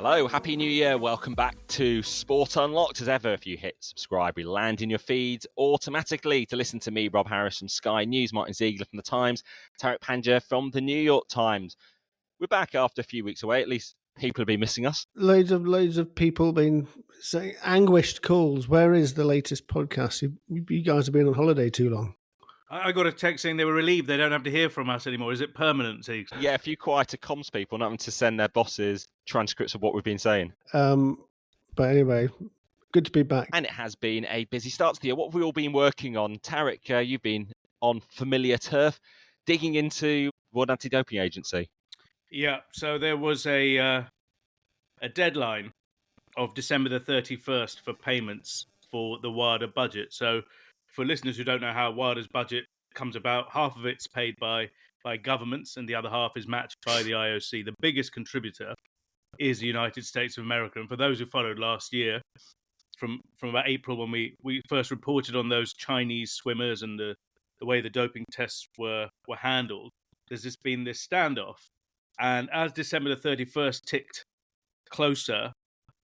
Hello, Happy New Year. Welcome back to Sport Unlocked. As ever, if you hit subscribe, we land in your feeds automatically to listen to me, Rob Harris from Sky News, Martyn Ziegler from The Times, Tariq Panja from The New York Times. We're back after a few weeks away. At least people have been missing us. Loads of people been saying anguished calls. Where is the latest podcast? You guys have been on holiday too long. I got a text saying they were relieved they don't have to hear from us anymore. Is it permanent, Zeke? Yeah, a few quieter comms people not having to send their bosses transcripts of what we've been saying. But anyway, good to be back. And it has been a busy start to the year. What have we all been working on? Tariq, you've been on familiar turf, digging into World Anti-Doping Agency. Yeah, so there was a deadline of December the 31st for payments for the WADA budget. So for listeners who don't know how WADA's budget comes about, half of it's paid by governments and the other half is matched by the IOC. The biggest contributor is the United States of America. And for those who followed last year, from about April when we first reported on those Chinese swimmers and the way the doping tests were handled, there's just been this standoff. And as December the 31st ticked closer,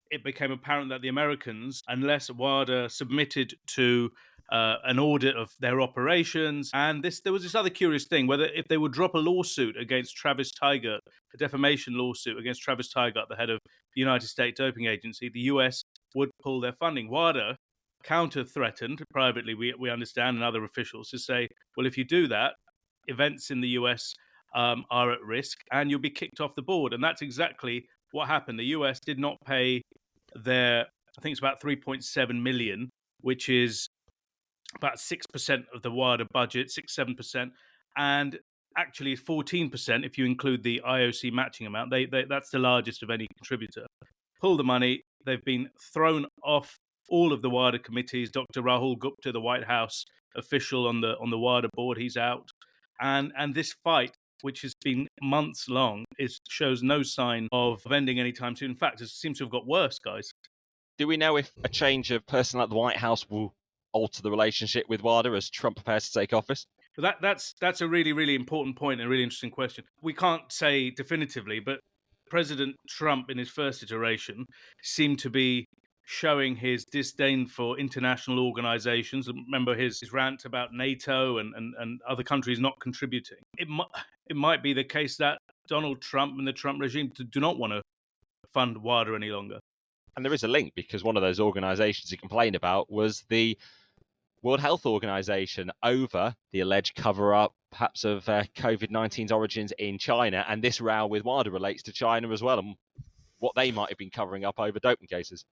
it became apparent that the Americans, unless WADA submitted to an audit of their operations, and there was this other curious thing, whether if they would drop a lawsuit against Travis Tigert, a defamation lawsuit against Travis Tigert, the head of the United States Doping Agency, the US would pull their funding. WADA counter-threatened, privately we understand, and other officials, to say, well, if you do that, events in the US are at risk and you'll be kicked off the board. And that's exactly what happened. The US did not pay their, I think it's about 3.7 million, which is about 6% of the WADA budget, 6-7%, and actually 14% if you include the IOC matching amount. That's the largest of any contributor. Pull the money. They've been thrown off all of the WADA committees. Dr. Rahul Gupta, the White House official on the WADA board, he's out. And this fight, which has been months long, shows no sign of ending anytime soon. In fact, it seems to have got worse, guys. Do we know if a change of personnel at the White House will alter the relationship with WADA as Trump prepares to take office? That's a really, really important point and a really interesting question. We can't say definitively, but President Trump, in his first iteration, seemed to be showing his disdain for international organizations. Remember his rant about NATO and other countries not contributing. It might be the case that Donald Trump and the Trump regime do not want to fund WADA any longer. And there is a link, because one of those organizations he complained about was the World Health Organization over the alleged cover-up, perhaps, of COVID-19's origins in China. And this row with WADA relates to China as well, and what they might have been covering up over doping cases.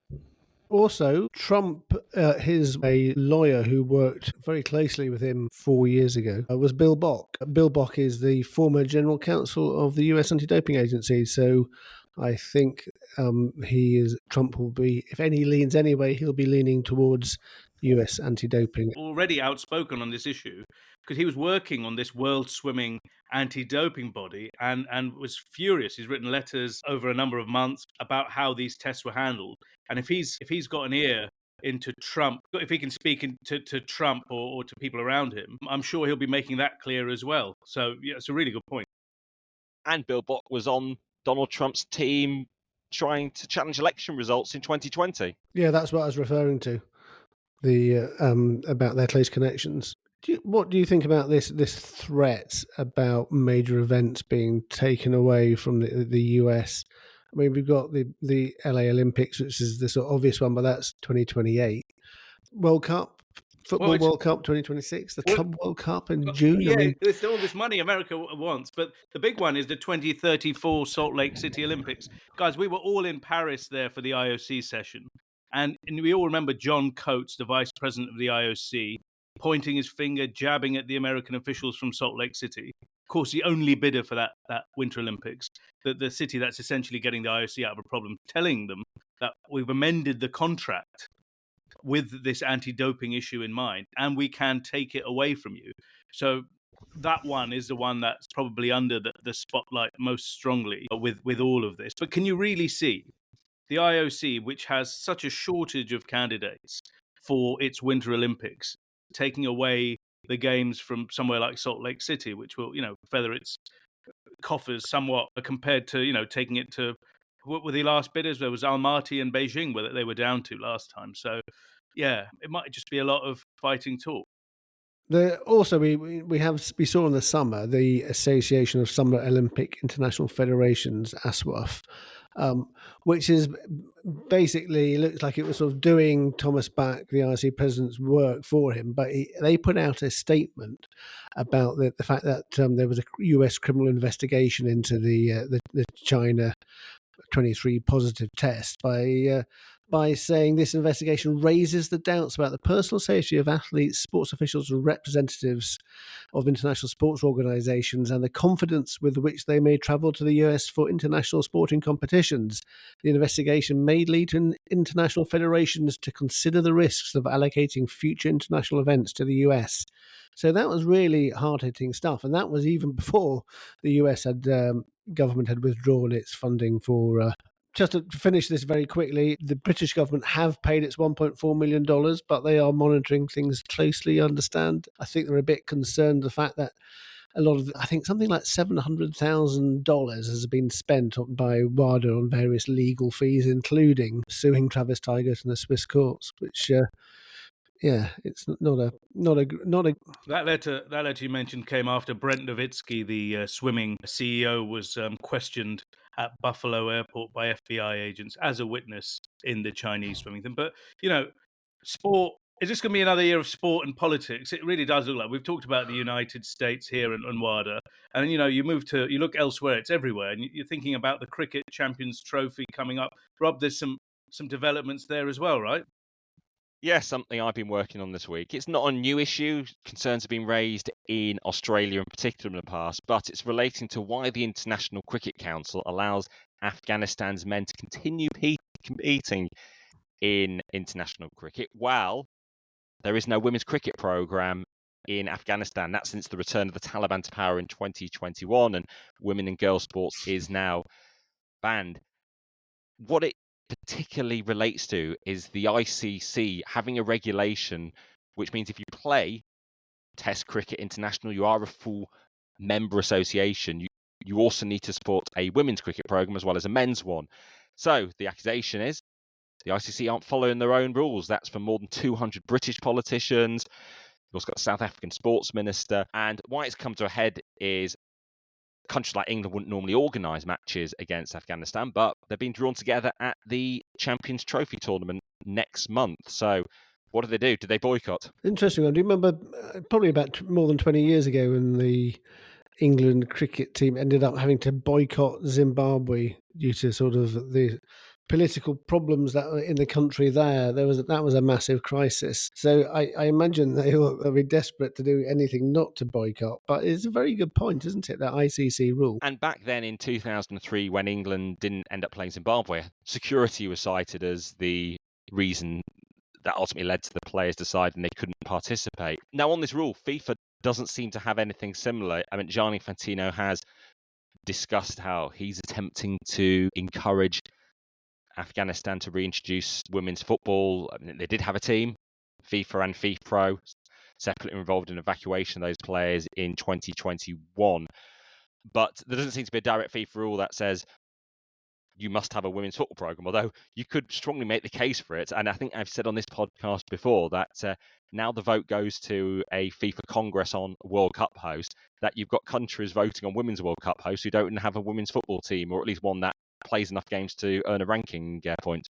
Also, Trump, a lawyer who worked very closely with him 4 years ago, was Bill Bock. Bill Bock is the former general counsel of the US Anti-Doping Agency. So I think Trump will be, if any leans anyway, he'll be leaning towards US anti-doping. Already outspoken on this issue, because he was working on this world swimming anti-doping body and was furious. He's written letters over a number of months about how these tests were handled. And if he's got an ear into Trump, if he can speak to Trump or to people around him, I'm sure he'll be making that clear as well. So yeah, it's a really good point. And Bill Bock was on Donald Trump's team trying to challenge election results in 2020. Yeah, that's what I was referring to. About their close connections. What do you think about this threat about major events being taken away from the US? I mean, we've got the LA Olympics, which is the sort of obvious one, but that's 2028. World Cup, World Cup 2026, the Club World Cup in June. Yeah, there's all this money America wants, but the big one is the 2034 Salt Lake City Olympics. Guys, we were all in Paris there for the IOC session. And we all remember John Coates, the vice president of the IOC, pointing his finger, jabbing at the American officials from Salt Lake City. Of course, the only bidder for that Winter Olympics, the city that's essentially getting the IOC out of a problem, telling them that we've amended the contract with this anti-doping issue in mind, and we can take it away from you. So that one is the one that's probably under the spotlight most strongly with all of this. But can you really see the IOC, which has such a shortage of candidates for its Winter Olympics, taking away the games from somewhere like Salt Lake City, which will, feather its coffers somewhat compared to, taking it to what were the last bidders? There was Almaty and Beijing where they were down to last time. So, yeah, it might just be a lot of fighting talk. Also, we saw in the summer the Association of Summer Olympic International Federations, ASWAF, which is basically looks like it was sort of doing Thomas Bach, the IOC president's work for him. But they put out a statement about the fact that there was a US criminal investigation into the China 23 positive test by saying this investigation raises the doubts about the personal safety of athletes, sports officials, and representatives of international sports organizations and the confidence with which they may travel to the US for international sporting competitions. The investigation may lead to international federations to consider the risks of allocating future international events to the US. So that was really hard-hitting stuff, and that was even before the US government had withdrawn its funding for. Just to finish this very quickly, the British government have paid its $1.4 million, but they are monitoring things closely, I understand. I think they're a bit concerned the fact that a lot of, I think something like $700,000 has been spent by WADA on various legal fees, including suing Travis Tigert in the Swiss courts, which it's not a. That letter you mentioned came after Brent Nowitzki, the swimming CEO, was questioned at Buffalo Airport by FBI agents as a witness in the Chinese swimming thing. But sport, is this going to be another year of sport and politics? It really does look like. We've talked about the United States here and WADA, and you look elsewhere, it's everywhere, and you're thinking about the Cricket Champions Trophy coming up. Rob, there's some developments there as well, right? Yeah, something I've been working on this week. It's not a new issue. Concerns have been raised in Australia in particular in the past, but it's relating to why the International Cricket Council allows Afghanistan's men to continue competing in international cricket while there is no women's cricket program in Afghanistan. That's since the return of the Taliban to power in 2021, and women and girls sports is now banned. What it particularly relates to is the ICC having a regulation, which means if you play Test Cricket International, you are a full member association. You also need to support a women's cricket program as well as a men's one. So the accusation is the ICC aren't following their own rules. That's from more than 200 British politicians. You've also got the South African sports minister. And why it's come to a head is countries like England wouldn't normally organise matches against Afghanistan, but they're being drawn together at the Champions Trophy tournament next month. So what do? Do they boycott? Interesting one. Do you remember probably about more than 20 years ago when the England cricket team ended up having to boycott Zimbabwe due to sort of the political problems that were in the country there? That was a massive crisis. So I imagine they'll be desperate to do anything not to boycott. But it's a very good point, isn't it, that ICC rule? And back then in 2003, when England didn't end up playing Zimbabwe, security was cited as the reason that ultimately led to the players deciding they couldn't participate. Now, on this rule, FIFA doesn't seem to have anything similar. I mean, Gianni Infantino has discussed how he's attempting to encourage Afghanistan to reintroduce women's football. I mean, they did have a team, FIFA and FIFPro, separately involved in evacuation of those players in 2021. But there doesn't seem to be a direct FIFA rule that says you must have a women's football program, although you could strongly make the case for it. And I think I've said on this podcast before that now the vote goes to a FIFA Congress on World Cup host, that you've got countries voting on women's World Cup hosts who don't have a women's football team, or at least one that plays enough games to earn a ranking point.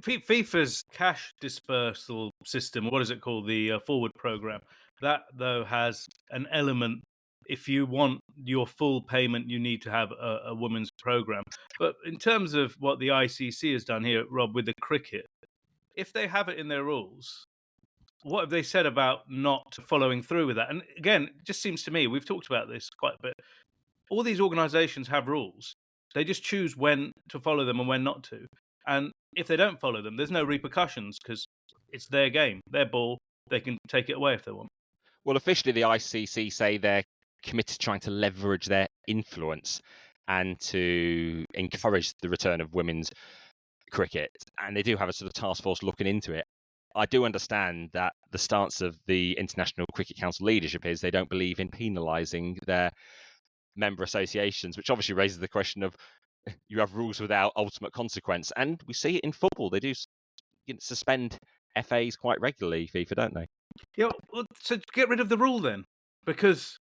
FIFA's cash dispersal system, what is it called? The forward program. That, though, has an element. If you want your full payment, you need to have a women's program. But in terms of what the ICC has done here, Rob, with the cricket, if they have it in their rules, what have they said about not following through with that? And again, it just seems to me, we've talked about this quite a bit, all these organisations have rules. They just choose when to follow them and when not to. And if they don't follow them, there's no repercussions because it's their game, their ball. They can take it away if they want. Well, officially, the ICC say they're committed to trying to leverage their influence and to encourage the return of women's cricket. And they do have a sort of task force looking into it. I do understand that the stance of the International Cricket Council leadership is they don't believe in penalising their member associations, which obviously raises the question of you have rules without ultimate consequence. And we see it in football. They do suspend FAs quite regularly, FIFA, don't they? Yeah, well, so get rid of the rule then, because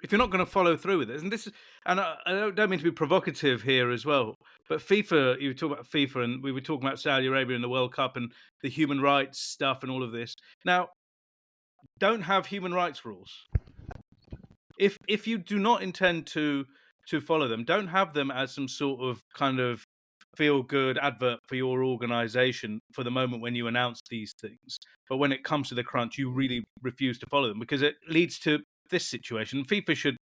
if you're not going to follow through with it, and I don't mean to be provocative here as well, but FIFA, you talk about FIFA, and we were talking about Saudi Arabia and the World Cup and the human rights stuff and all of this. Now, don't have human rights rules. If you do not intend to follow them, don't have them as some sort of kind of feel-good advert for your organization for the moment when you announce these things. But when it comes to the crunch, you really refuse to follow them, because it leads to this situation. FIFA should,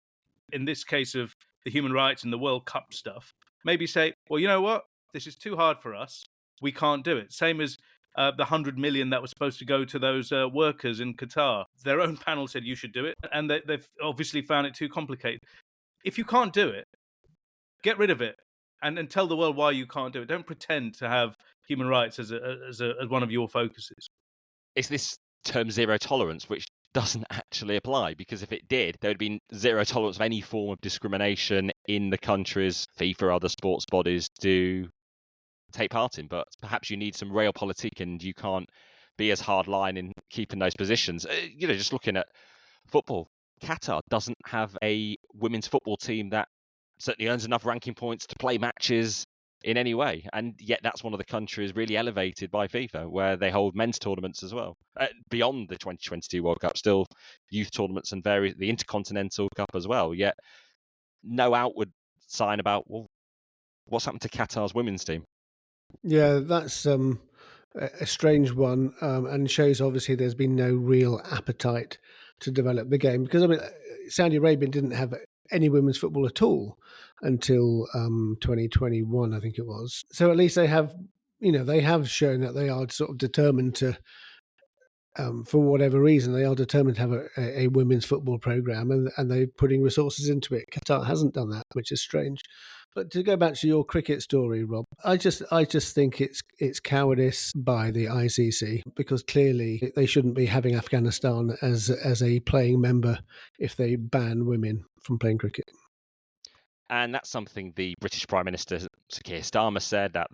in this case of the human rights and the World Cup stuff, maybe say, well, you know what? This is too hard for us. We can't do it. Same as the 100 million that was supposed to go to those workers in Qatar. Their own panel said you should do it, and they've obviously found it too complicated. If you can't do it, get rid of it, and tell the world why you can't do it. Don't pretend to have human rights as one of your focuses. It's this term zero tolerance, which doesn't actually apply, because if it did, there would be zero tolerance of any form of discrimination in the countries FIFA, other sports bodies do take part in. But perhaps you need some realpolitik, and you can't be as hardline in keeping those positions. Just looking at football, Qatar doesn't have a women's football team that certainly earns enough ranking points to play matches in any way, and yet that's one of the countries really elevated by FIFA, where they hold men's tournaments as well, beyond the 2022 World Cup, still youth tournaments and the Intercontinental Cup as well, yet no outward sign about, well, what's happened to Qatar's women's team. Yeah, that's a strange one, and shows obviously there's been no real appetite to develop the game, because Saudi Arabia didn't have any women's football at all until 2021, I think it was. So at least they have shown that they are sort of determined to, for whatever reason, they are determined to have a women's football program, and they're putting resources into it. Qatar hasn't done that, which is strange. But to go back to your cricket story, Rob, I just think it's cowardice by the ICC, because clearly they shouldn't be having Afghanistan as a playing member if they ban women from playing cricket. And that's something the British Prime Minister Sir Keir Starmer said, that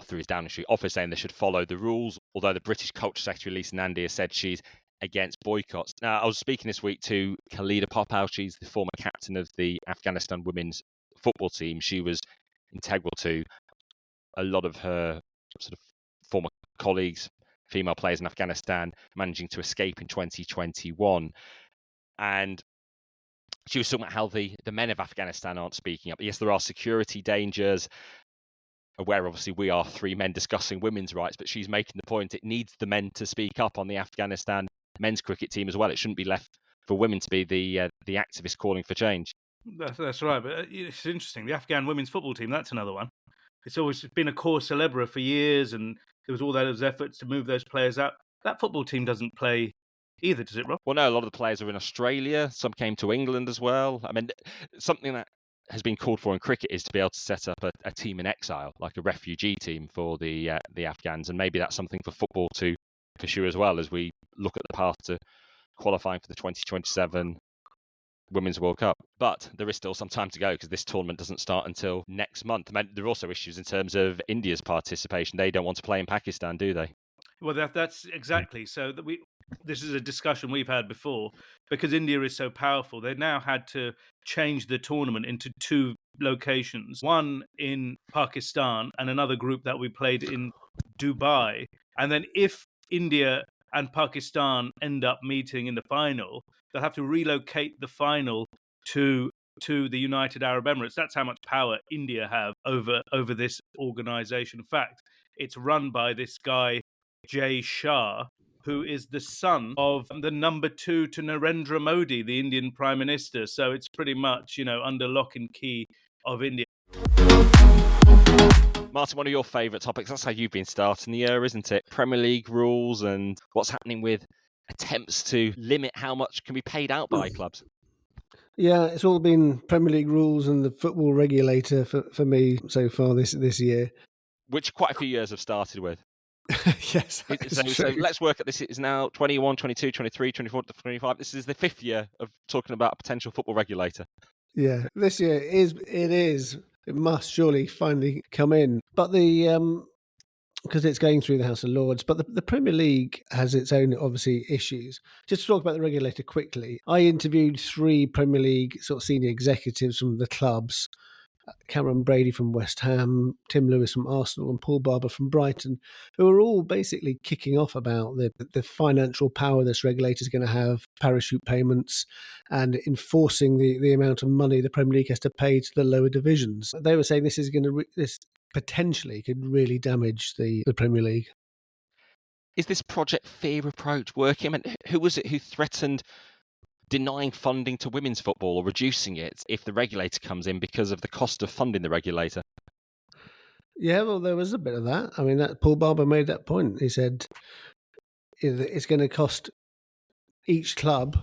through his Downing Street office, saying they should follow the rules, although the British Culture Secretary Lisa Nandy has said she's against boycotts. Now, I was speaking this week to Khalida Popal. She's the former captain of the Afghanistan women's football team. She was integral to a lot of her sort of former colleagues, female players in Afghanistan, managing to escape in 2021. And she was talking about how the men of Afghanistan aren't speaking up. Yes, there are security dangers, where obviously we are three men discussing women's rights, but she's making the point it needs the men to speak up on the Afghanistan men's cricket team as well. It shouldn't be left for women to be the activists calling for change. That's right, but it's interesting. The Afghan women's football team, that's another one. It's always been a core celebre for years, and there was all those efforts to move those players out. That football team doesn't play either, does it, Rob? Well, no, a lot of the players are in Australia. Some came to England as well. I mean, something that has been called for in cricket is to be able to set up a team in exile, like a refugee team for the Afghans, and maybe that's something for football to pursue as well, as we look at the path to qualifying for the 2027 Women's World Cup. But there is still some time to go, because this tournament doesn't start until next month. I mean, there are also issues in terms of India's participation. They don't want to play in Pakistan, do they? Well, that's exactly. So this is a discussion we've had before, because India is so powerful. They now had to change the tournament into two locations, one in Pakistan and another group that we played in Dubai. And then if India and Pakistan end up meeting in the final, they'll have to relocate the final to the United Arab Emirates. That's how much power India have over this organization. In fact, it's run by this guy, Jay Shah, who is the son of the number 2 to Narendra Modi, the Indian Prime Minister. So it's pretty much, under lock and key of India. Martyn, one of your favourite topics, that's how you've been starting the year, isn't it? Premier League rules and what's happening with attempts to limit how much can be paid out by clubs. Yeah, it's all been Premier League rules and the football regulator for me so far this year. Which quite a few years have started with. Yes, so let's work at this. It is now 21, 22, 23, 24, 25. This is the 5th year of talking about a potential football regulator. Yeah, this year is It must surely finally come in. But because it's going through the House of Lords, but the Premier League has its own, obviously, issues. Just to talk about the regulator quickly, I interviewed 3 Premier League sort of senior executives from the clubs, Cameron Brady from West Ham, Tim Lewis from Arsenal, and Paul Barber from Brighton, who are all basically kicking off about the financial power this regulator is going to have, parachute payments, and enforcing the amount of money the Premier League has to pay to the lower divisions. They were saying this is going to this potentially could really damage the Premier League. Is this Project Fear approach working? I mean, who was it who threatened denying funding to women's football or reducing it if the regulator comes in because of the cost of funding the regulator? Yeah, well, there was a bit of that. I mean, that Paul Barber made that point. He said it's going to cost each club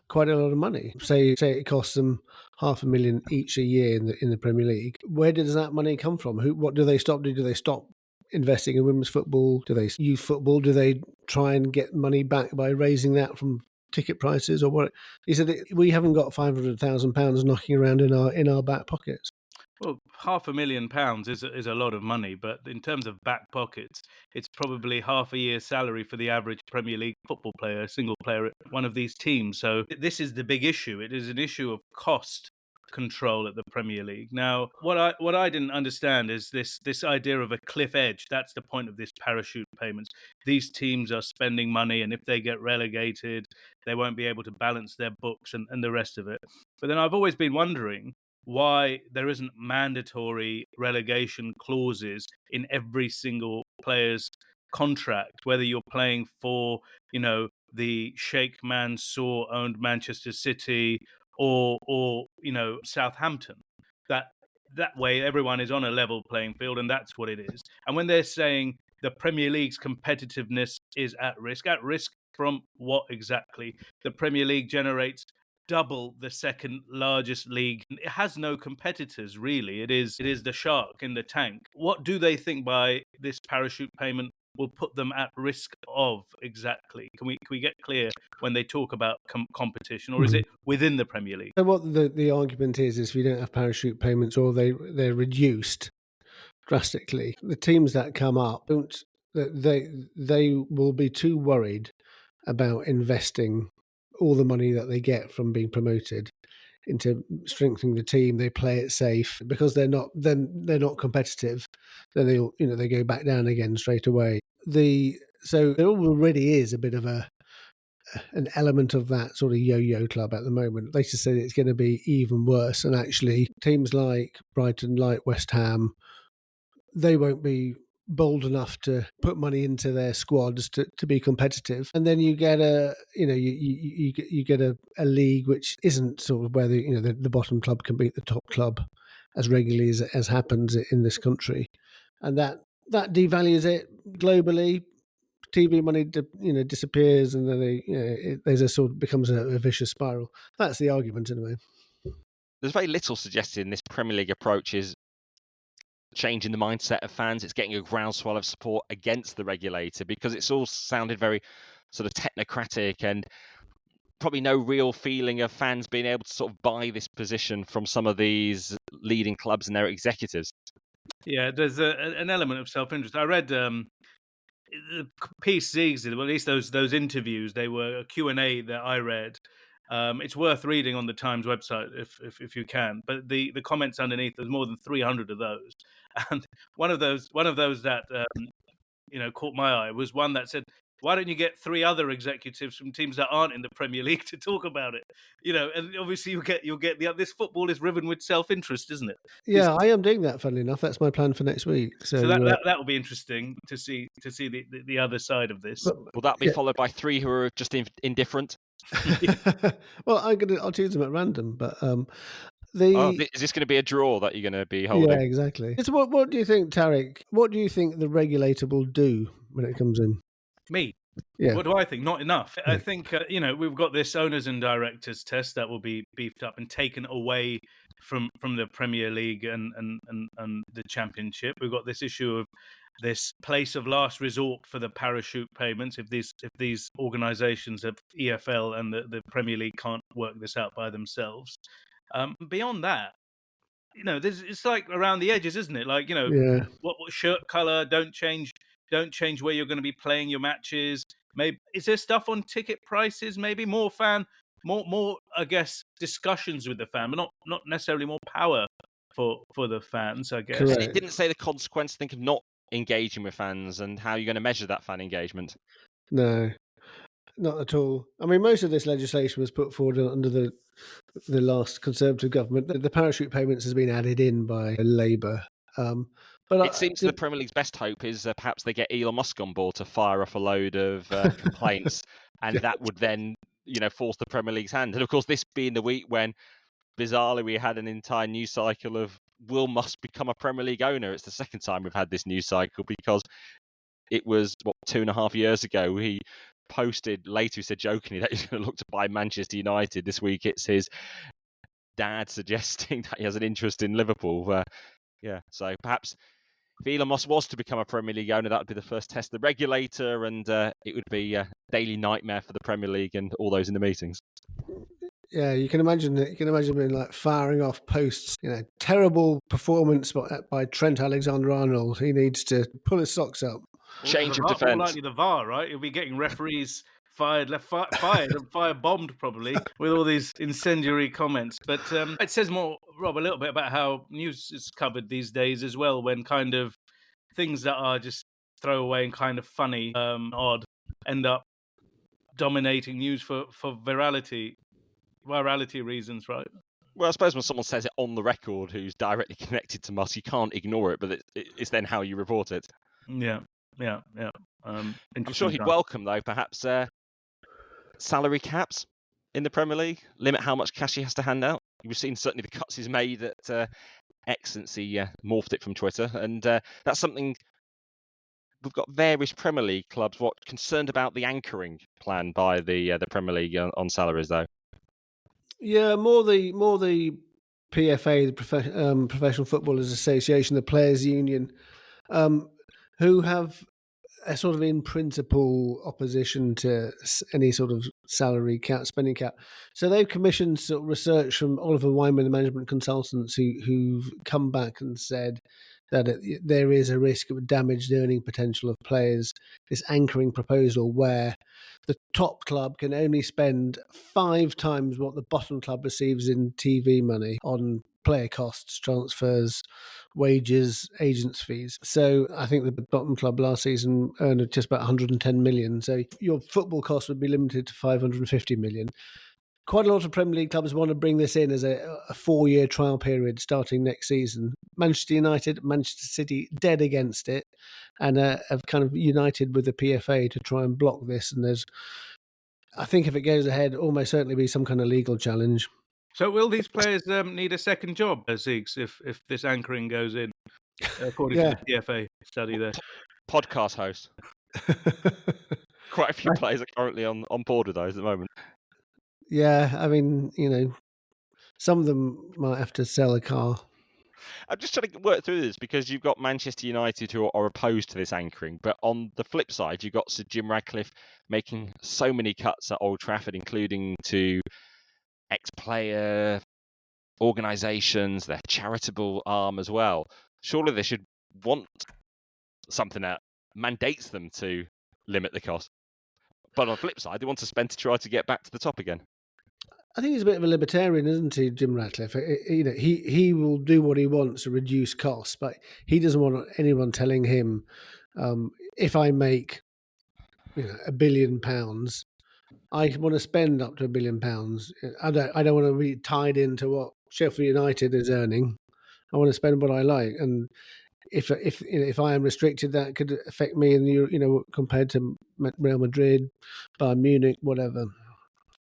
quite a lot of money. Say it costs them $500,000 each a year in the Premier League. Where does that money come from? What do they stop doing? Do they stop investing in women's football? Do they youth football? Do they try and get money back by raising that from ticket prices or what? He said we haven't got £500,000 knocking around in our back pockets. Well, £500,000 is a lot of money, but in terms of back pockets, it's probably half a year's salary for the average Premier League football player, a single player at one of these teams. So this is the big issue. It is an issue of cost control at the Premier League. Now, what I didn't understand is this idea of a cliff edge. That's the point of this parachute payments. These teams are spending money, and if they get relegated, they won't be able to balance their books and the rest of it. But then I've always been wondering why there isn't mandatory relegation clauses in every single player's contract, whether you're playing for, the Sheikh Mansour owned Manchester City or Southampton. That way everyone is on a level playing field, and that's what it is. And when they're saying the Premier League's competitiveness is at risk from what exactly? The Premier League generates double the second largest league. It has no competitors, really. It is the shark in the tank. What do they think by this parachute payment will put them at risk of exactly? Can we get clear when they talk about competition, or is it within the Premier League? So what the argument is if you don't have parachute payments or they're reduced drastically, the teams that come up they will be too worried about investing all the money that they get from being promoted into strengthening the team. They play it safe because they're not competitive. Then they go back down again straight away. So there already is a bit of an element of that sort of yo-yo club at the moment. They just said it's going to be even worse, and actually teams like Brighton, like West Ham, they won't be bold enough to put money into their squads to be competitive. And then you get you get a league which isn't sort of where the bottom club can beat the top club as regularly as happens in this country, and that devalues it globally. TV money disappears, and then there's a sort of becomes a vicious spiral. That's the argument anyway. There's very little suggested in this Premier League approach is changing the mindset of fans. It's getting a groundswell of support against the regulator because it's all sounded very sort of technocratic and probably no real feeling of fans being able to sort of buy this position from some of these leading clubs and their executives. Yeah, there's an element of self-interest. I read the piece Ziggs did, well, at least those interviews, they were a Q&A that I read. It's worth reading on the Times website if you can. But the comments underneath, there's more than 300 of those, and one of those that caught my eye was one that said, "Why don't you get 3 other executives from teams that aren't in the Premier League to talk about it?" And obviously you'll get this football is riven with self-interest, isn't it? Yeah, I am doing that. Funnily enough, that's my plan for next week. So that will be interesting to see the other side of this. Will that be followed by 3 who are just indifferent? Well, I'll choose them at random, but is this going to be a draw that you're going to be holding? Yeah, exactly. So what do you think, Tariq? What do you think the regulator will do when it comes in? Me? Yeah. What do I think? Not enough. I think we've got this owners and directors test that will be beefed up and taken away from the Premier League and the Championship. We've got this issue of this place of last resort for the parachute payments. If these organisations of EFL and the Premier League can't work this out by themselves. Beyond that, it's like around the edges, isn't it? Like, Yeah. what shirt color, don't change where you're going to be playing your matches. Maybe is there stuff on ticket prices? Maybe more I guess, discussions with the fan, but not necessarily more power for the fans, I guess. And Correct. it didn't say the consequence. Think of not engaging with fans and how you're going to measure that fan engagement. No, not at all. I mean, most of this legislation was put forward under the last Conservative government. The parachute payments has been added in by Labour. But It seems the Premier League's best hope is perhaps they get Elon Musk on board to fire off a load of complaints, and that would then, force the Premier League's hand. And of course, this being the week when, bizarrely, we had an entire news cycle of will Musk become a Premier League owner. It's the second time we've had this news cycle, because it was 2.5 years ago he posted later, he said jokingly that he's going to look to buy Manchester United. This week it's his dad suggesting that he has an interest in Liverpool. So perhaps if Elon Musk was to become a Premier League owner, that would be the first test of the regulator, and it would be a daily nightmare for the Premier League and all those in the meetings. Yeah, you can imagine it. You can imagine being like firing off posts. Terrible performance by Trent Alexander-Arnold. He needs to pull his socks up. Change of More defence. likely the VAR, right? He'll be getting referees fired and firebombed probably with all these incendiary comments. But it says more, Rob, a little bit about how news is covered these days as well, when kind of things that are just throwaway and kind of funny, odd, end up dominating news for virality reasons, right? Well, I suppose when someone says it on the record who's directly connected to Musk, you can't ignore it, but it's then how you report it. Yeah. I'm sure he'd welcome, though, perhaps salary caps in the Premier League, limit how much cash he has to hand out. We've seen certainly the cuts he's made at Excellency, morphed it from Twitter, and that's something we've got various Premier League clubs concerned about the anchoring plan by the Premier League on salaries, though. Yeah, more the PFA, the Professional Footballers Association, the Players Union, who have a sort of in principle opposition to any sort of salary cap, spending cap. So they've commissioned sort of research from Oliver Wyman, the management consultants, who've come back and said that there is a risk of damaged earning potential of players. This anchoring proposal where the top club can only spend 5 times what the bottom club receives in TV money on player costs, transfers, wages, agents' fees. So I think the bottom club last season earned just about 110 million. So your football costs would be limited to 550 million. Quite a lot of Premier League clubs want to bring this in as a 4-year trial period starting next season. Manchester United, Manchester City, dead against it, and have kind of united with the PFA to try and block this. And I think if it goes ahead, almost certainly be some kind of legal challenge. So will these players need a second job, Ziegs, if this anchoring goes in, according to the PFA study there? Podcast host. Quite a few players are currently on board with those at the moment. Yeah, I mean, some of them might have to sell a car. I'm just trying to work through this because you've got Manchester United who are opposed to this anchoring, but on the flip side, you've got Sir Jim Ratcliffe making so many cuts at Old Trafford, including to ex-player organisations, their charitable arm as well. Surely they should want something that mandates them to limit the cost. But on the flip side, they want to spend to try to get back to the top again. I think he's a bit of a libertarian, isn't he, Jim Ratcliffe? He will do what he wants to reduce costs, but he doesn't want anyone telling him, if I make £1 billion, I want to spend up to £1 billion. I don't want to be tied into what Sheffield United is earning. I want to spend what I like, and if I am restricted, that could affect me in compared to Real Madrid, Bayern Munich, whatever.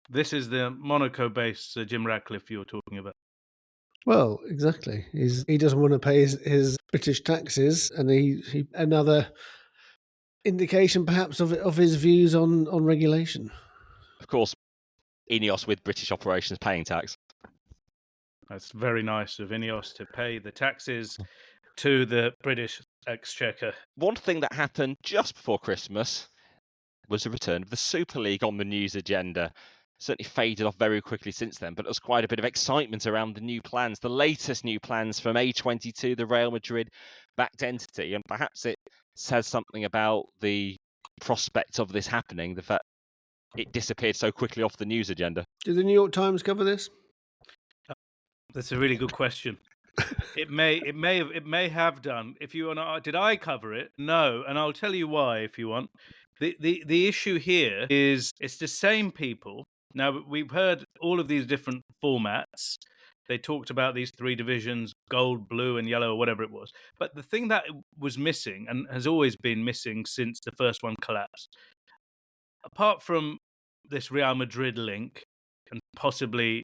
This is the Monaco-based Jim Ratcliffe you're talking about. Well, exactly. He doesn't want to pay his British taxes, and he another indication perhaps of his views on regulation. Of course, Ineos with British operations paying tax. That's very nice of Ineos to pay the taxes to the British Exchequer. One thing that happened just before Christmas was the return of the Super League on the news agenda. certainly faded off very quickly since then, but there was quite a bit of excitement around the new plans, the latest new plans from A22, the Real Madrid-backed entity, and perhaps it says something about the prospect of this happening, the fact it disappeared so quickly off the news agenda. Did the New York Times cover this? That's a really good question. It may have done. If you want to, did I cover it? No, and I'll tell you why if you want. The issue here is it's the same people. Now we've heard all of these different formats. They talked about these three divisions: gold, blue, and yellow, or whatever it was. But the thing that was missing, and has always been missing since the first one collapsed, apart from this Real Madrid link and possibly,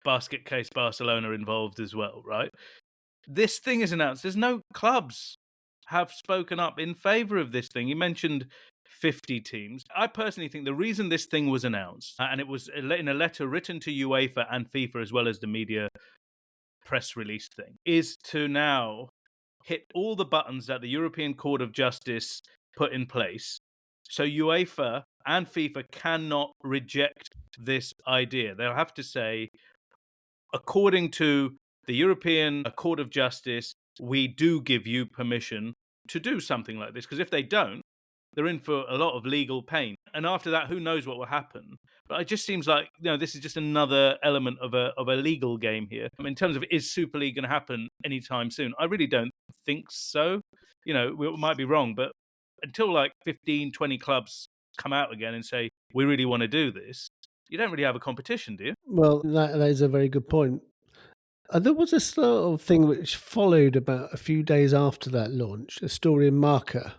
basket case Barcelona involved as well, right? This thing is announced. There's no clubs have spoken up in favour of this thing. You mentioned 50 teams. I personally think the reason this thing was announced, and it was in a letter written to UEFA and FIFA as well as the media press release thing, is to now hit all the buttons that the European Court of Justice put in place. So UEFA and FIFA cannot reject this idea. They'll have to say, according to the European Court of Justice, we do give you permission to do something like this. Because if they don't, they're in for a lot of legal pain. And after that, who knows what will happen? But it just seems like, this is just another element of a legal game here. I mean, in terms of, is Super League going to happen anytime soon? I really don't think so. We might be wrong, but until like 15, 20 clubs come out again and say, we really want to do this, you don't really have a competition, do you? Well, that is a very good point. There was a sort of thing which followed about a few days after that launch, a story in Marca,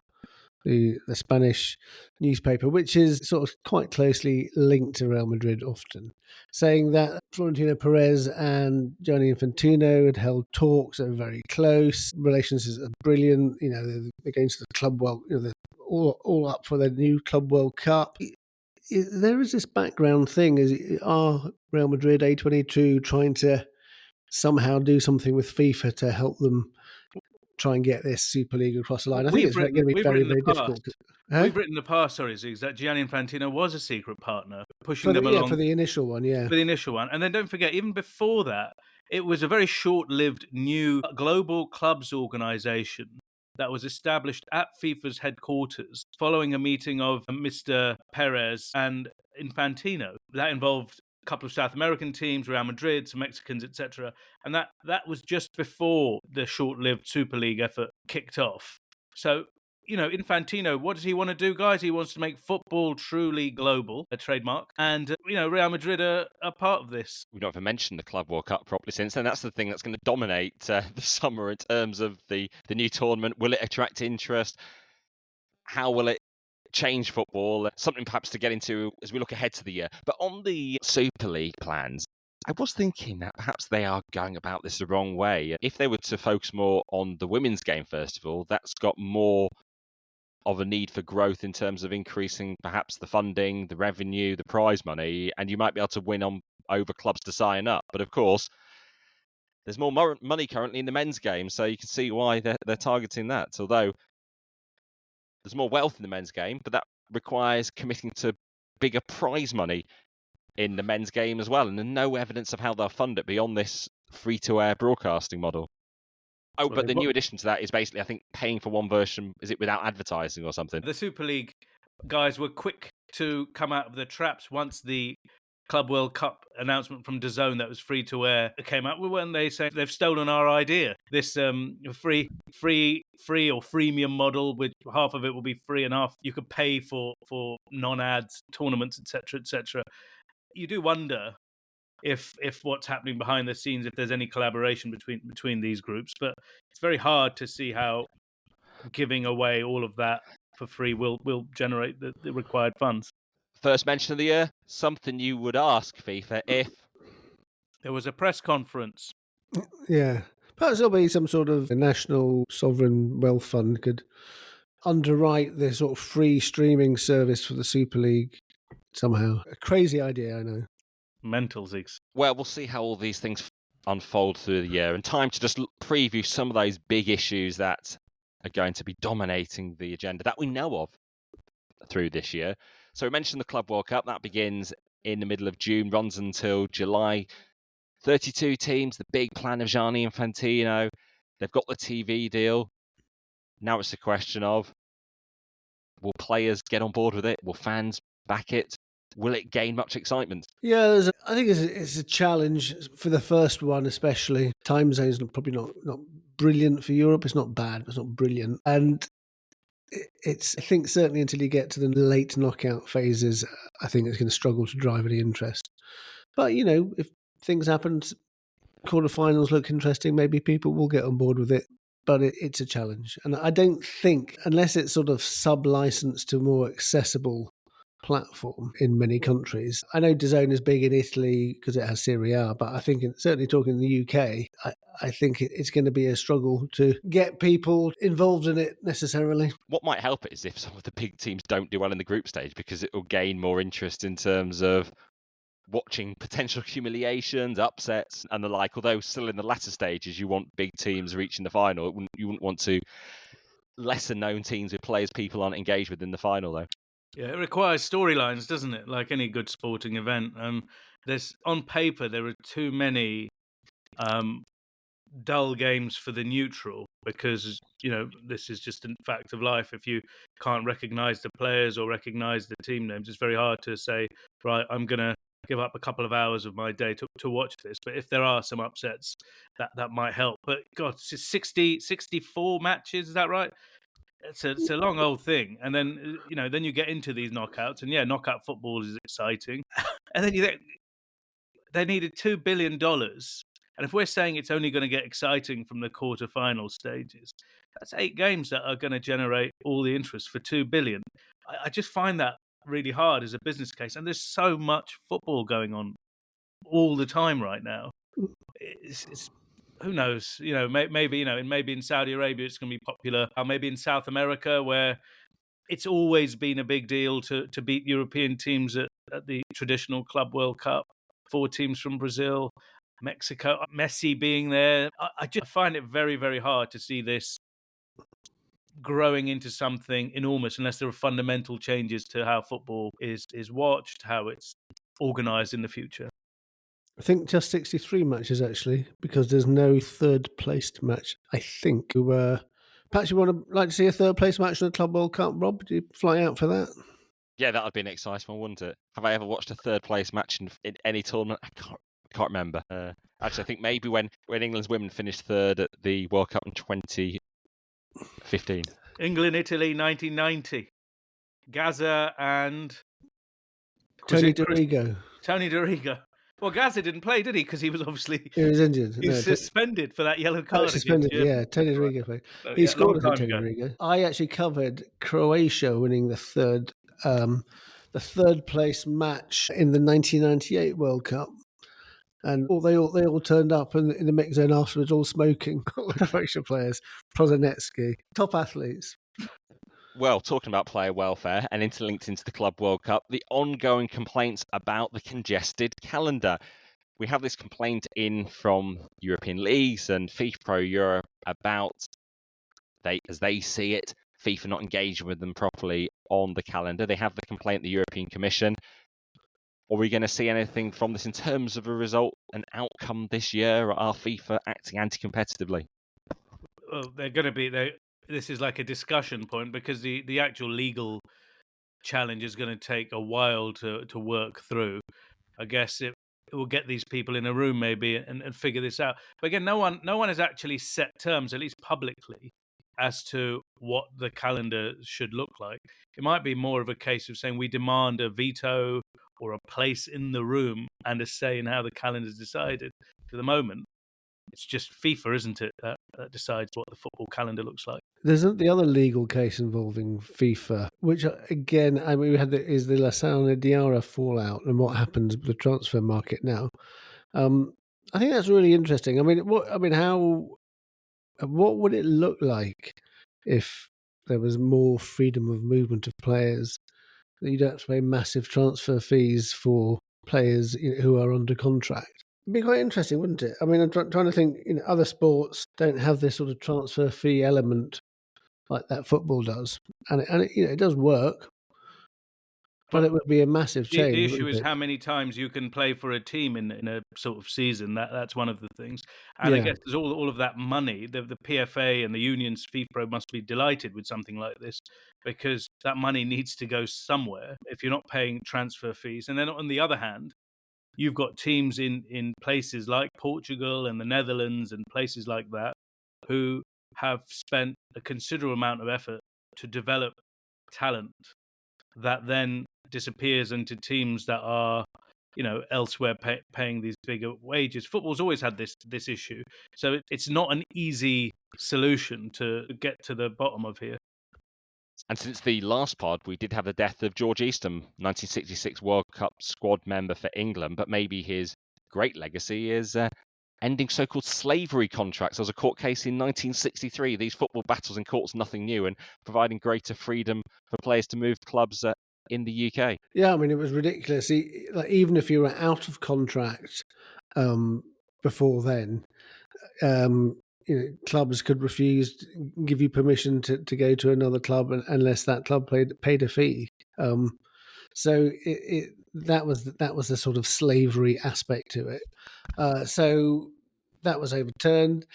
the Spanish newspaper, which is sort of quite closely linked to Real Madrid often, saying that Florentino Perez and Gianni Infantino had held talks that were very close, relations are brilliant, they're against the Club World, they're all up for their new Club World Cup. There is this background thing, are Real Madrid, A22 trying to somehow do something with FIFA to help them try and get this Super League across the line? I think it's going to be very, very difficult. We've written in the past, Ziggs, that Gianni Infantino was a secret partner, pushing them along. For the initial one, yeah. For the initial one. And then don't forget, even before that, it was a very short-lived new global clubs organisation that was established at FIFA's headquarters following a meeting of Mr. Perez and Infantino. That involved a couple of South American teams, Real Madrid, some Mexicans, etc. And that was just before the short-lived Super League effort kicked off. So, Infantino, what does he want to do, guys? He wants to make football truly global, a trademark. And, Real Madrid are part of this. We've not even mentioned the Club World Cup properly since then. That's the thing that's going to dominate the summer in terms of the new tournament. Will it attract interest? How will it change football? Something perhaps to get into as we look ahead to the year. But on the Super League plans, I was thinking that perhaps they are going about this the wrong way. If they were to focus more on the women's game, first of all, that's got more of a need for growth in terms of increasing perhaps the funding, the revenue, the prize money, and you might be able to win over clubs to sign up. But of course, there's more money currently in the men's game, so you can see why they're targeting that. Although there's more wealth in the men's game, but that requires committing to bigger prize money in the men's game as well, and there's no evidence of how they'll fund it beyond this free-to-air broadcasting model. Oh, but the new addition to that is basically, I think, paying for one version, is it without advertising or something? The Super League guys were quick to come out of the traps once the Club World Cup announcement from DAZN that was free to air came out, when they say they've stolen our idea. This free or freemium model, with half of it will be free and half you could pay for non-ads, tournaments, etc., etc. You do wonder if what's happening behind the scenes, if there's any collaboration between these groups, but it's very hard to see how giving away all of that for free will generate the required funds. First mention of the year, something you would ask FIFA if there was a press conference. Yeah, perhaps there'll be some sort of national sovereign wealth fund could underwrite this sort of free streaming service for the Super League somehow. A crazy idea, I know. Mental, Ziggs. Well, we'll see how all these things unfold through the year, and time to just preview some of those big issues that are going to be dominating the agenda that we know of through this year. So we mentioned the Club World Cup. That begins in the middle of June, runs until July. 32 teams, the big plan of Gianni Infantino. They've got the TV deal. Now it's a question of, will players get on board with it? Will fans back it? Will it gain much excitement? Yeah, I think it's a challenge for the first one, especially. Time zones are probably not brilliant for Europe. It's not bad, but it's not brilliant. And I think certainly until you get to the late knockout phases, I think it's going to struggle to drive any interest. But, if things happen, quarterfinals look interesting, maybe people will get on board with it. But it's a challenge. And I don't think, unless it's sort of sub-licensed to a more accessible platform in many countries. I know DAZN is big in Italy because it has Serie A, but I think certainly talking in the UK, I think it's going to be a struggle to get people involved in it necessarily. What might help it is if some of the big teams don't do well in the group stage, because it will gain more interest in terms of watching potential humiliations, upsets, and the like. Although still in the latter stages, you want big teams reaching the final. You wouldn't want to lesser known teams with players people aren't engaged with in the final, though. Yeah, it requires storylines, doesn't it? Like any good sporting event. On paper, there are too many dull games for the neutral because, this is just a fact of life. If you can't recognise the players or recognise the team names, it's very hard to say, right, I'm going to give up a couple of hours of my day to watch this. But if there are some upsets, that might help. But God, 64 matches, is that right? It's a long old thing, and then then you get into these knockouts, and knockout football is exciting, and then they needed $2 billion, and if we're saying it's only going to get exciting from the quarterfinal stages, that's 8 games that are going to generate all the interest for $2 billion. I just find that really hard as a business case, and there's so much football going on all the time right now. It's who knows? Maybe in Saudi Arabia it's going to be popular, or maybe in South America where it's always been a big deal to beat European teams at the traditional Club World Cup. 4 teams from Brazil, Mexico, Messi being there. I just find it very, very hard to see this growing into something enormous unless there are fundamental changes to how football is watched, how it's organised in the future. I think just 63 matches, actually, because there's no third-placed match, I think. Perhaps you like to see a third-place match in the Club World Cup, Rob? Would you fly out for that? Yeah, that would be an exciting one, wouldn't it? Have I ever watched a third-place match in any tournament? I can't remember. Actually, I think maybe when England's women finished third at the World Cup in 2015. England, Italy, 1990. Gaza and... Tony Dorigo. Tony Dorigo. Well, Gaza didn't play, did he? Because he was obviously... He was injured. He was suspended for that yellow card. Suspended, yeah. Tony Dorigo played. He scored for Tony Dorigo. I actually covered Croatia winning the third place match in the 1998 World Cup. And they all turned up in the mix zone afterwards, all smoking, all the Croatian players, Prozanetsky, top athletes. Well, talking about player welfare and interlinked into the Club World Cup, the ongoing complaints about the congested calendar. We have this complaint in from European leagues and FIFA Pro Europe about, as they see it, FIFA not engaging with them properly on the calendar. They have the complaint the European Commission. Are we going to see anything from this in terms of a result, an outcome this year? Or are FIFA acting anti-competitively? Well, they're going to be... This is like a discussion point because the actual legal challenge is going to take a while to work through. I guess it will get these people in a room maybe and figure this out. But again, no one has actually set terms, at least publicly, as to what the calendar should look like. It might be more of a case of saying we demand a veto or a place in the room and a say in how the calendar is decided. For the moment, it's just FIFA, isn't it, that decides what the football calendar looks like. There's the other legal case involving FIFA, which again, we had is the Lassana Diarra fallout and what happens with the transfer market now. I think that's really interesting. What would it look like if there was more freedom of movement of players? That you don't have to pay massive transfer fees for players who are under contract. It'd be quite interesting, wouldn't it? I'm trying to think. Other sports don't have this sort of transfer fee element like that football does, and it does work. But it would be a massive change. The issue wouldn't is it? how many times you can play for a team in a sort of season. That's one of the things. And I Yeah. guess there's all of that money. The PFA and the unions, FIFA must be delighted with something like this, because that money needs to go somewhere if you're not paying transfer fees. And then on the other hand, you've got teams in places like Portugal and the Netherlands and places like that who have spent a considerable amount of effort to develop talent that then disappears into teams that are, elsewhere paying these bigger wages. Football's always had this issue, so it's not an easy solution to get to the bottom of here. And since the last pod, we did have the death of George Eastham, 1966 World Cup squad member for England, but maybe his great legacy is ending so-called slavery contracts. There was a court case in 1963. These football battles in courts, nothing new, and providing greater freedom for players to move clubs in the UK. Yeah, I mean, it was ridiculous. Even if you were out of contract before then, clubs could refuse to give you permission to go to another club unless that club paid a fee. So that was the sort of slavery aspect to it. So that was overturned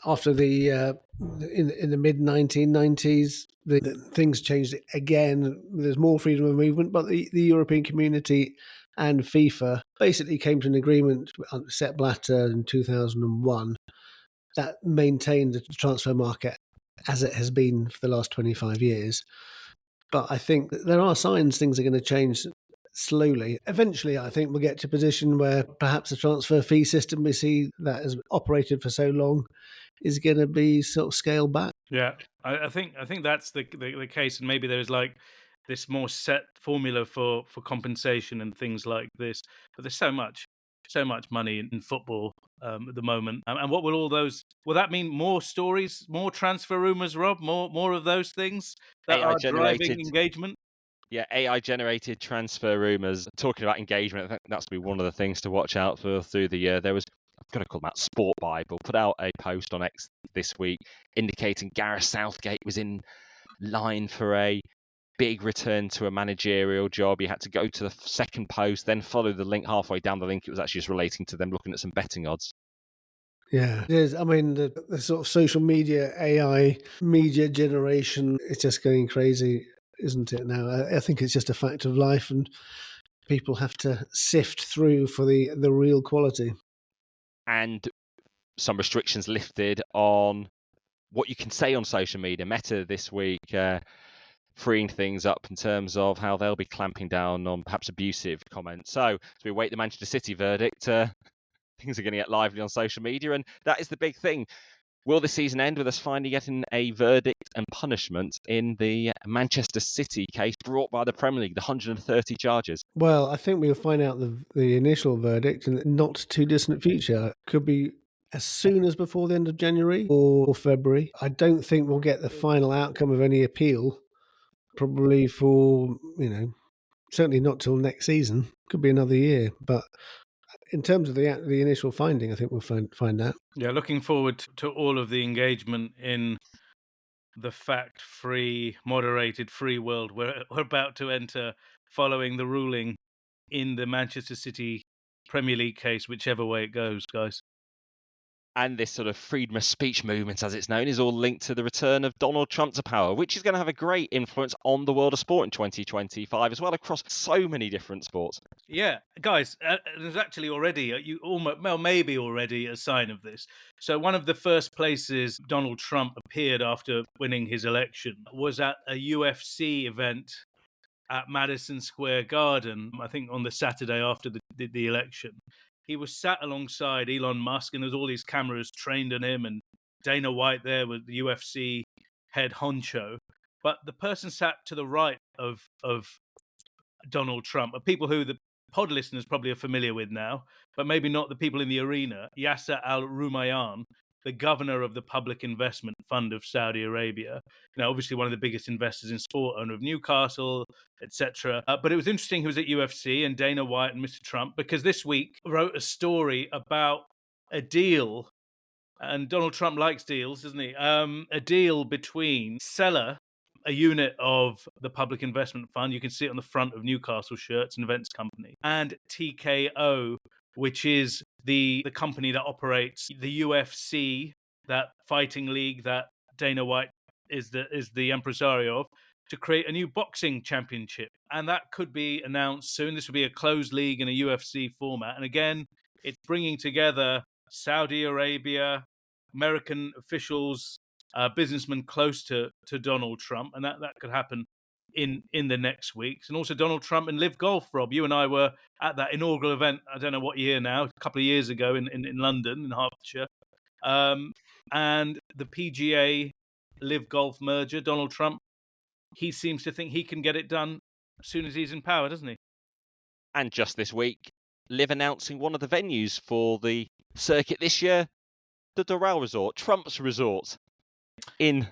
after in the mid 1990s. Things changed again. There's more freedom of movement, but the European Community and FIFA basically came to an agreement with Sepp Blatter in 2001 that maintained the transfer market as it has been for the last 25 years. But I think that there are signs things are going to change slowly. Eventually, I think we'll get to a position where perhaps the transfer fee system we see that has operated for so long is going to be sort of scaled back. Yeah, I think that's the case, and maybe there's like this more set formula for compensation and things like this. But there's so much money in football at the moment. And what will all those? Will that mean more stories, more transfer rumors, Rob? More of those things that are driving engagement? Yeah, AI-generated transfer rumours. Talking about engagement, I think that's going to be one of the things to watch out for through the year. There was, I've got to call them out, Sport Bible, put out a post on X this week indicating Gareth Southgate was in line for a big return to a managerial job. You had to go to the second post, then follow the link. Halfway down the link, it was actually just relating to them looking at some betting odds. Yeah, it is. I mean, the sort of social media, AI media generation, it's just going crazy, isn't it now? I think it's just a fact of life, and people have to sift through for the real quality. And some restrictions lifted on what you can say on social media. Meta this week freeing things up in terms of how they'll be clamping down on perhaps abusive comments. So as we await the Manchester City verdict, things are going to get lively on social media, and that is the big thing. Will the season end with us finally getting a verdict and punishment in the Manchester City case brought by the Premier League, the 130 charges? Well, I think we'll find out the initial verdict in the not too distant future. Could be as soon as before the end of January or February. I don't think we'll get the final outcome of any appeal, probably for, certainly not till next season. Could be another year. But in terms of the initial finding, I think we'll find out. Yeah, looking forward to all of the engagement in the fact-free, moderated, free world we're about to enter following the ruling in the Manchester City Premier League case, whichever way it goes, guys. And this sort of freedom of speech movement, as it's known, is all linked to the return of Donald Trump to power, which is going to have a great influence on the world of sport in 2025 as well, across so many different sports. Yeah, guys, there's actually already, maybe already a sign of this. So one of the first places Donald Trump appeared after winning his election was at a UFC event at Madison Square Garden, I think on the Saturday after the election. He was sat alongside Elon Musk, and there's all these cameras trained on him, and Dana White there with the UFC head honcho. But the person sat to the right of Donald Trump are people who the pod listeners probably are familiar with now, but maybe not the people in the arena. Yasser Al-Rumayyan, the governor of the Public Investment Fund of Saudi Arabia, obviously one of the biggest investors in sport, owner of Newcastle, etc. But it was interesting he was at UFC and Dana White and Mr. Trump, because this week wrote a story about a deal, and Donald Trump likes deals, doesn't he? A deal between seller a unit of the Public Investment Fund. You can see it on the front of Newcastle shirts, an events company. And TKO, which is the company that operates the UFC, that fighting league that Dana White is the impresario of, to create a new boxing championship. And that could be announced soon. This will be a closed league in a UFC format. And again, it's bringing together Saudi Arabia, American officials, businessmen close to Donald Trump. And that could happen in the next weeks. And also Donald Trump and Live Golf, Rob. You and I were at that inaugural event, I don't know what year now, a couple of years ago in London, in Hertfordshire. And the PGA Live Golf merger, Donald Trump, he seems to think he can get it done as soon as he's in power, doesn't he? And just this week, Live announcing one of the venues for the circuit this year, the Doral Resort, Trump's resort in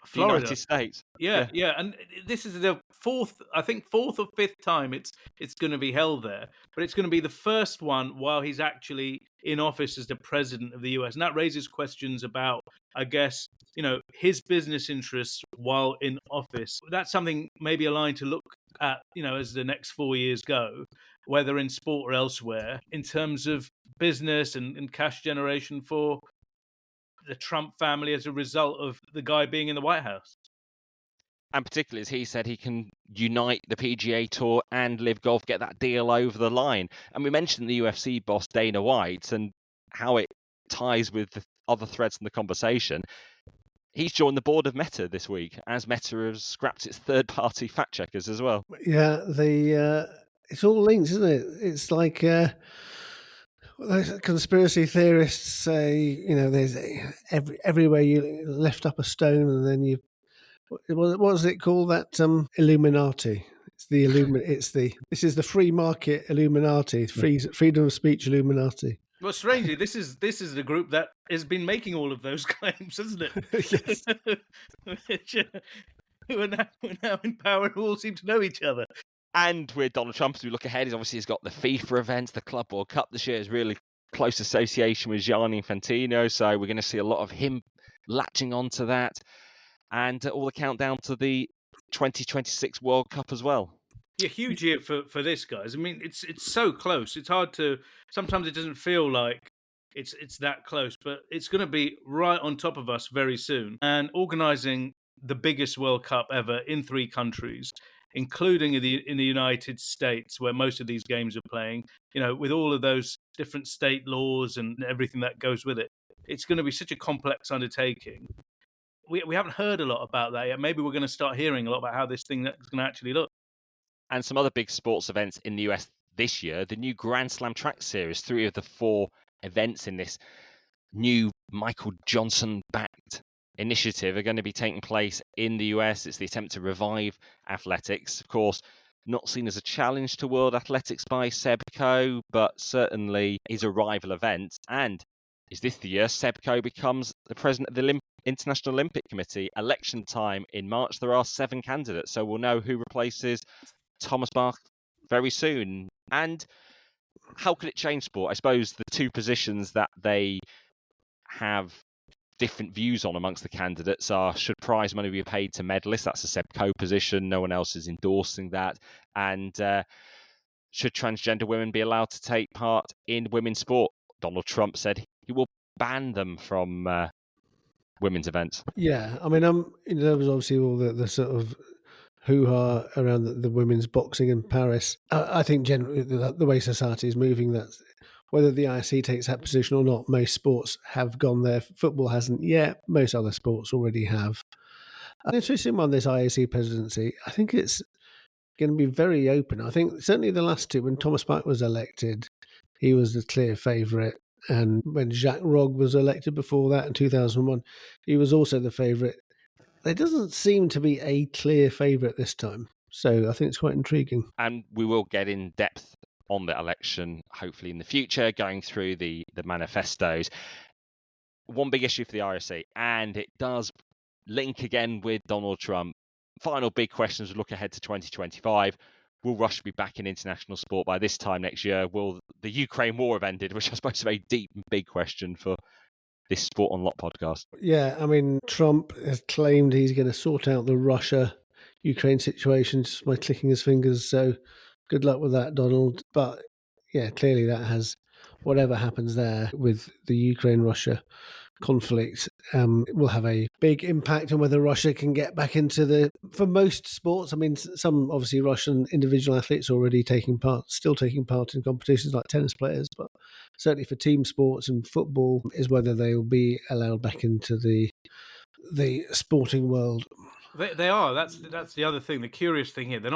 Florida, the United States. Yeah. And this is the fourth or fifth time it's going to be held there. But it's going to be the first one while he's actually in office as the president of the US. And that raises questions about, I guess, his business interests while in office. That's something maybe a line to look at, as the next 4 years go, whether in sport or elsewhere, in terms of business and cash generation for the Trump family as a result of the guy being in the White House. And particularly, as he said, he can unite the PGA Tour and Live Golf, get that deal over the line. And we mentioned the UFC boss, Dana White, and how it ties with the other threads in the conversation. He's joined the board of Meta this week, as Meta has scrapped its third-party fact checkers as well. Yeah, it's all linked, isn't it? It's like conspiracy theorists say, there's everywhere you lift up a stone, and then what was it called? That Illuminati. This is the free market Illuminati, freedom of speech Illuminati. Well, strangely, this is the group that has been making all of those claims, isn't it? Yes. who are now in power and all seem to know each other. And with Donald Trump, as we look ahead, he's got the FIFA events, the Club World Cup this year is really close association with Gianni Infantino, so we're going to see a lot of him latching onto that, and all the countdown to the 2026 World Cup as well. Yeah, huge year for this, guys. I mean, it's so close. It's hard to. Sometimes it doesn't feel like it's that close, but it's going to be right on top of us very soon. And organising the biggest World Cup ever in 3 countries, including in the United States, where most of these games are playing. With all of those different state laws and everything that goes with it, it's going to be such a complex undertaking. We haven't heard a lot about that yet. Maybe we're going to start hearing a lot about how this thing is going to actually look. And some other big sports events in the US this year, the new Grand Slam track series, 3 of the 4 events in this new Michael Johnson-backed initiative are going to be taking place in the US. It's the attempt to revive athletics. Of course, not seen as a challenge to world athletics by Seb Coe, but certainly is a rival event. And is this the year Seb Coe becomes the president of the International Olympic Committee? Election time in March. There are 7 candidates, so we'll know who replaces Thomas Bach very soon. And how could it change sport? I suppose the 2 positions that they have different views on amongst the candidates are, should prize money be paid to medalists? That's a Seb Coe position. No one else is endorsing that. And should transgender women be allowed to take part in women's sport? Donald Trump said he will ban them from women's events. Yeah, I mean, there was obviously all the sort of hoo-ha around the women's boxing in Paris. I think generally the way society is moving, that whether the IOC takes that position or not, most sports have gone there. Football hasn't yet. Most other sports already have. An interesting one, this IOC presidency. I think it's going to be very open. I think certainly the last 2, when Thomas Bach was elected, he was the clear favourite. And when Jacques Rogge was elected before that in 2001, he was also the favourite. There doesn't seem to be a clear favourite this time. So I think it's quite intriguing. And we will get in depth on the election, hopefully in the future, going through the manifestos. One big issue for the IOC, and it does link again with Donald Trump. Final big questions we look ahead to 2025. Will Russia be back in international sport by this time next year? Will the Ukraine war have ended? Which I suppose is a very deep and big question for this Sport Unlocked podcast. Yeah, I mean, Trump has claimed he's going to sort out the Russia-Ukraine situation just by clicking his fingers. So good luck with that, Donald. But yeah, clearly that has, whatever happens there with the Ukraine-Russia conflict, will have a big impact on whether Russia can get back into for most sports. I mean, some obviously Russian individual athletes are already still taking part in competitions like tennis players, but certainly for team sports and football is whether they will be allowed back into the sporting world. They are. That's the other thing. The curious thing here, they've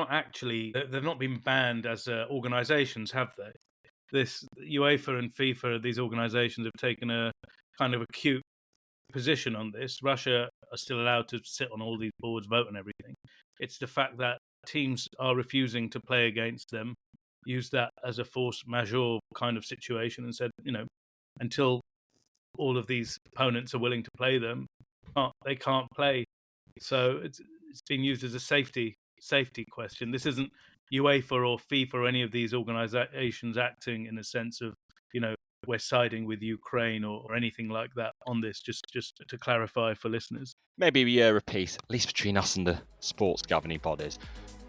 not been banned as organisations, have they? This UEFA and FIFA, these organisations have taken a kind of acute position on this. Russia are still allowed to sit on all these boards, vote and everything. It's the fact that teams are refusing to play against them, use that as a force majeure kind of situation, and said, until all of these opponents are willing to play them, they can't play. So it's been used as a safety question. This isn't UEFA or FIFA or any of these organisations acting in a sense of, we're siding with Ukraine or anything like that on this, just to clarify for listeners. Maybe a year of peace, at least between us and the sports governing bodies.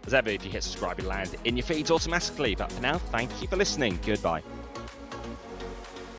As ever, if you hit subscribe, it'll land in your feeds automatically. But for now, thank you for listening. Goodbye.